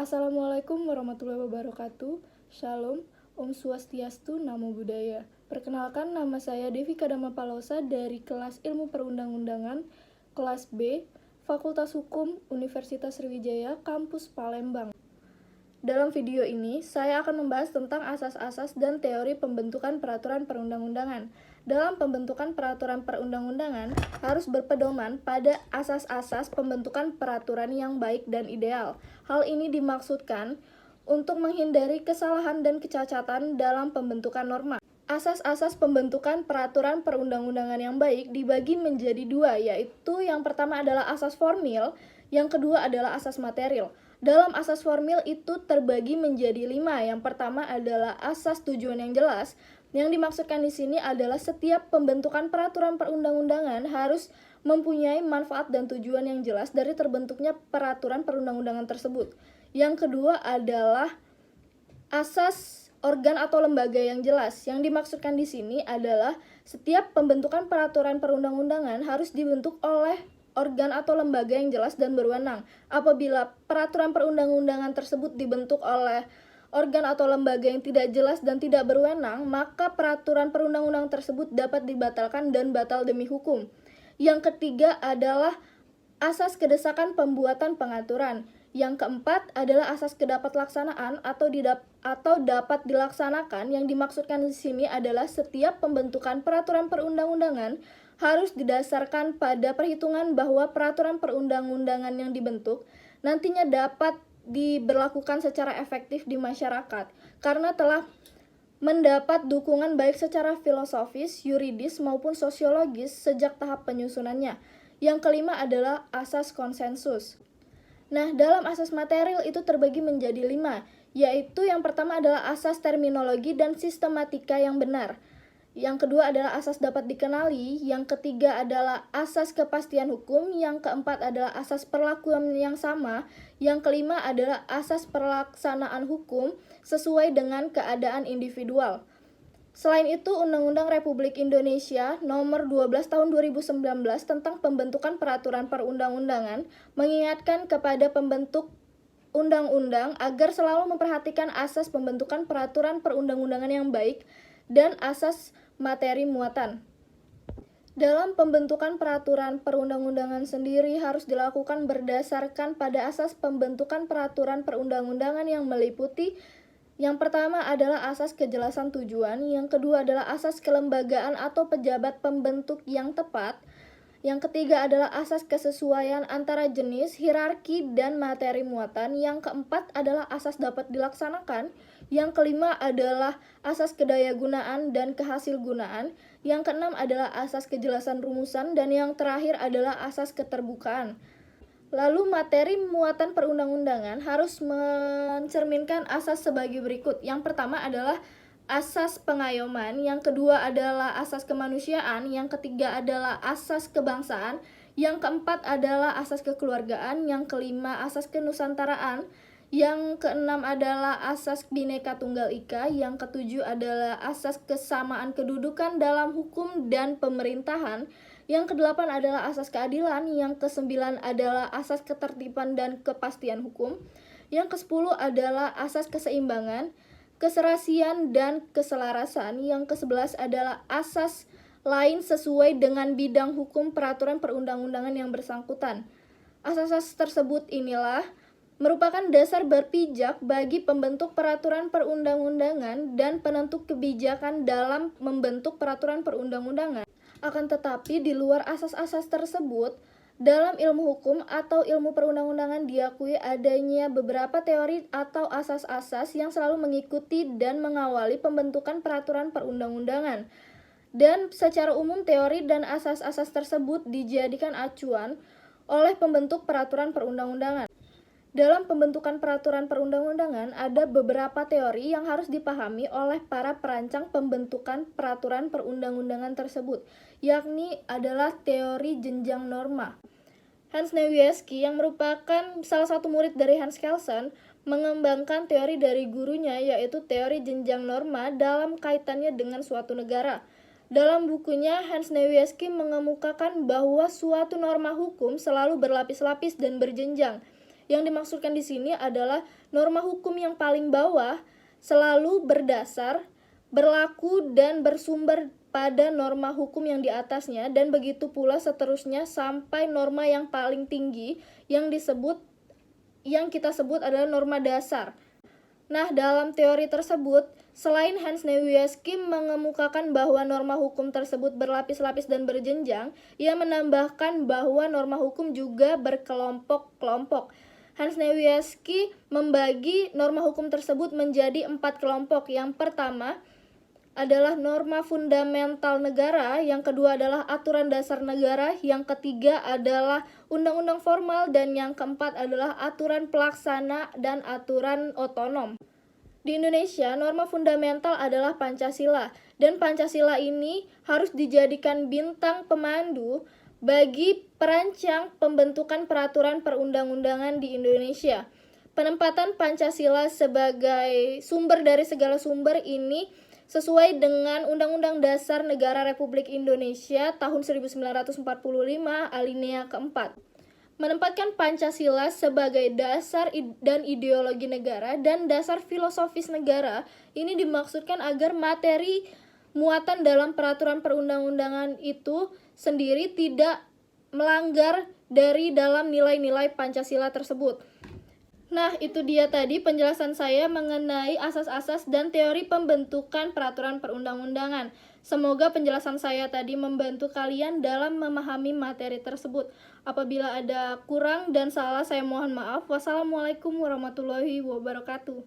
Assalamualaikum warahmatullahi wabarakatuh. Shalom, Om Swastiastu, Namo Buddhaya. Perkenalkan, nama saya Devika Damapalosa dari kelas Ilmu Perundang-undangan, kelas B, Fakultas Hukum, Universitas Sriwijaya, Kampus Palembang. Dalam video ini, saya akan membahas tentang asas-asas dan teori pembentukan peraturan perundang-undangan. Dalam pembentukan peraturan perundang-undangan, harus berpedoman pada asas-asas pembentukan peraturan yang baik dan ideal. Hal ini dimaksudkan untuk menghindari kesalahan dan kecacatan dalam pembentukan norma. Asas-asas pembentukan peraturan perundang-undangan yang baik dibagi menjadi dua, yaitu yang pertama adalah asas formil, yang kedua adalah asas material. Dalam asas formil itu terbagi menjadi 5. Yang pertama adalah asas tujuan yang jelas. Yang dimaksudkan di sini adalah setiap pembentukan peraturan perundang-undangan harus mempunyai manfaat dan tujuan yang jelas dari terbentuknya peraturan perundang-undangan tersebut. Yang kedua adalah asas organ atau lembaga yang jelas. Yang dimaksudkan di sini adalah setiap pembentukan peraturan perundang-undangan harus dibentuk oleh organ atau lembaga yang jelas dan berwenang. Apabila peraturan perundang-undangan tersebut dibentuk oleh organ atau lembaga yang tidak jelas dan tidak berwenang, maka peraturan perundang-undangan tersebut dapat dibatalkan dan batal demi hukum. Yang ketiga adalah asas kedesakan pembuatan pengaturan. Yang keempat adalah asas kedapatlaksanaan atau dapat dilaksanakan. Yang dimaksudkan di sini adalah setiap pembentukan peraturan perundang-undangan harus didasarkan pada perhitungan bahwa peraturan perundang-undangan yang dibentuk nantinya dapat diberlakukan secara efektif di masyarakat karena telah mendapat dukungan baik secara filosofis, yuridis, maupun sosiologis sejak tahap penyusunannya. Yang kelima adalah asas konsensus. Nah, dalam asas material itu terbagi menjadi 5, yaitu yang pertama adalah asas terminologi dan sistematika yang benar. Yang kedua adalah asas dapat dikenali, yang ketiga adalah asas kepastian hukum, yang keempat adalah asas perlakuan yang sama, yang kelima adalah asas pelaksanaan hukum sesuai dengan keadaan individual. Selain itu, Undang-Undang Republik Indonesia Nomor 12 Tahun 2019 tentang pembentukan peraturan perundang-undangan mengingatkan kepada pembentuk undang-undang agar selalu memperhatikan asas pembentukan peraturan perundang-undangan yang baik dan asas materi muatan. Dalam pembentukan peraturan perundang-undangan sendiri harus dilakukan berdasarkan pada asas pembentukan peraturan perundang-undangan yang meliputi yang pertama adalah asas kejelasan tujuan, yang kedua adalah asas kelembagaan atau pejabat pembentuk yang tepat, yang ketiga adalah asas kesesuaian antara jenis, hierarki, dan materi muatan, yang keempat adalah asas dapat dilaksanakan, yang kelima adalah asas kedayagunaan dan kehasilgunaan, yang keenam adalah asas kejelasan rumusan, dan yang terakhir adalah asas keterbukaan. Lalu materi muatan perundang-undangan harus mencerminkan asas sebagai berikut. Yang pertama adalah asas pengayoman, yang kedua adalah asas kemanusiaan, yang ketiga adalah asas kebangsaan, yang keempat adalah asas kekeluargaan, yang kelima asas kenusantaraan, yang keenam adalah asas Bhinneka Tunggal Ika, yang ketujuh adalah asas kesamaan kedudukan dalam hukum dan pemerintahan, yang kedelapan adalah asas keadilan, yang kesembilan adalah asas ketertiban dan kepastian hukum, yang kesepuluh adalah asas keseimbangan, keserasian, dan keselarasan, yang ke-11 adalah asas lain sesuai dengan bidang hukum peraturan perundang-undangan yang bersangkutan. Asas-asas tersebut inilah merupakan dasar berpijak bagi pembentuk peraturan perundang-undangan dan penentu kebijakan dalam membentuk peraturan perundang-undangan. Akan tetapi di luar asas-asas tersebut, dalam ilmu hukum atau ilmu perundang-undangan diakui adanya beberapa teori atau asas-asas yang selalu mengikuti dan mengawali pembentukan peraturan perundang-undangan. Dan secara umum teori dan asas-asas tersebut dijadikan acuan oleh pembentuk peraturan perundang-undangan. Dalam pembentukan peraturan perundang-undangan ada beberapa teori yang harus dipahami oleh para perancang pembentukan peraturan perundang-undangan tersebut, yakni adalah teori jenjang norma. Hans Niewiecki yang merupakan salah satu murid dari Hans Kelsen mengembangkan teori dari gurunya, yaitu teori jenjang norma dalam kaitannya dengan suatu negara. Dalam bukunya, Hans Niewiecki mengemukakan bahwa suatu norma hukum selalu berlapis-lapis dan berjenjang. Yang dimaksudkan di sini adalah norma hukum yang paling bawah selalu berdasar, berlaku, dan bersumber pada norma hukum yang di atasnya, dan begitu pula seterusnya sampai norma yang paling tinggi yang kita sebut adalah norma dasar. Nah, dalam teori tersebut, selain Hans Niewiedzki mengemukakan bahwa norma hukum tersebut berlapis-lapis dan berjenjang, ia menambahkan bahwa norma hukum juga berkelompok-kelompok. Hans Niewiedzki membagi norma hukum tersebut menjadi 4 kelompok. Yang pertama adalah norma fundamental negara, yang kedua adalah aturan dasar negara, yang ketiga adalah undang-undang formal, dan yang keempat adalah aturan pelaksana dan aturan otonom. Di Indonesia, norma fundamental adalah Pancasila, dan Pancasila ini harus dijadikan bintang pemandu bagi perancang pembentukan peraturan perundang-undangan di Indonesia. Penempatan Pancasila sebagai sumber dari segala sumber ini sesuai dengan Undang-Undang Dasar Negara Republik Indonesia tahun 1945 alinea keempat. Menempatkan Pancasila sebagai dasar dan ideologi negara dan dasar filosofis negara, ini dimaksudkan agar materi muatan dalam peraturan perundang-undangan itu sendiri tidak melanggar dari dalam nilai-nilai Pancasila tersebut. Nah, itu dia tadi penjelasan saya mengenai asas-asas dan teori pembentukan peraturan perundang-undangan. Semoga penjelasan saya tadi membantu kalian dalam memahami materi tersebut. Apabila ada kurang dan salah, saya mohon maaf. Wassalamualaikum warahmatullahi wabarakatuh.